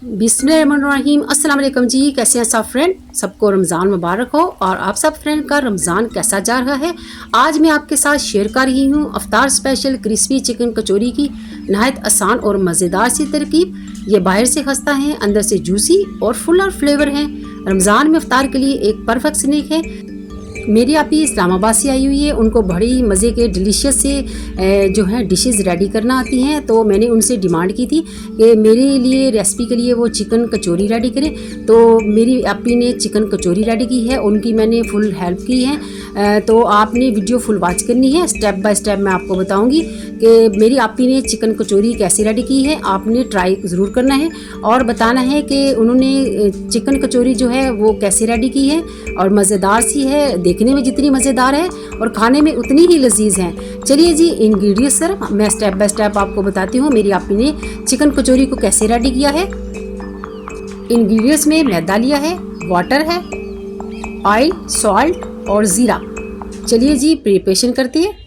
बिस्मिल्लाहिर्रहमानिर्रहीम। अस्सलाम वालेकुम जी, कैसे हैं सब फ्रेंड? सबको रमज़ान मुबारक हो। और आप सब फ्रेंड का रमज़ान कैसा जा रहा है? आज मैं आपके साथ शेयर कर रही हूँ अफ्तार स्पेशल क्रिस्पी चिकन कचोरी की नहायत आसान और मज़ेदार सी तरकीब। ये बाहर से खस्ता है, अंदर से जूसी और फुल और फ्लेवर है। रमज़ान में अफ्तार के लिए एक परफेक्ट स्नैक है। मेरी आपी इस्लामाबाद से आई हुई है, उनको बड़ी मज़े के डिलीशियस से जो है डिशेस रेडी करना आती हैं। तो मैंने उनसे डिमांड की थी कि मेरे लिए रेसिपी के लिए वो चिकन कचोरी रेडी करें। तो मेरी आपी ने चिकन कचोरी रेडी की है, उनकी मैंने फुल हेल्प की है। तो आपने वीडियो फुल वॉच करनी है, स्टेप बाय स्टेप मैं आपको बताऊँगी कि मेरी आपी ने चिकन कचोरी कैसे रेडी की है। आपने ट्राई ज़रूर करना है और बताना है कि उन्होंने चिकन कचोरी जो है वो कैसे रेडी की है। और मज़ेदार सी है, देखने में जितनी मज़ेदार है और खाने में उतनी ही लजीज हैं। चलिए जी, इंग्रेडिएंट्स सर मैं स्टेप बाय स्टेप आपको बताती हूँ मेरी आपी ने चिकन कचोरी को कैसे रेडी किया है। इंग्रेडिएंट्स में मैदा लिया है, वाटर है, ऑयल, सॉल्ट और ज़ीरा। चलिए जी प्रिपरेशन करते हैं।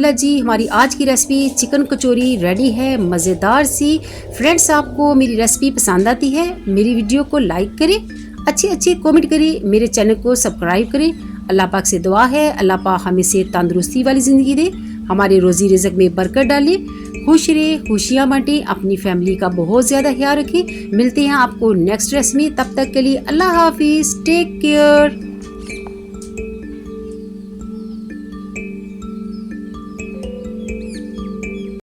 माशाल्लाह जी, हमारी आज की रेसिपी चिकन कचौरी रेडी है, मज़ेदार सी। फ्रेंड्स, आपको मेरी रेसिपी पसंद आती है, मेरी वीडियो को लाइक करें, अच्छे कमेंट करें, मेरे चैनल को सब्सक्राइब करें। अल्लाह पाक से दुआ है, अल्लाह पाक हमें से तंदुरुस्ती वाली ज़िंदगी दे, हमारे रोज़ी रिज़्क में बरकत डाले, खुश रहे, खुशियाँ बांटे, अपनी फैमिली का बहुत ज़्यादा ख्याल रखें। मिलते हैं आपको नेक्स्ट रेसिपी, तब तक के लिए अल्लाह हाफिज़, टेक केयर।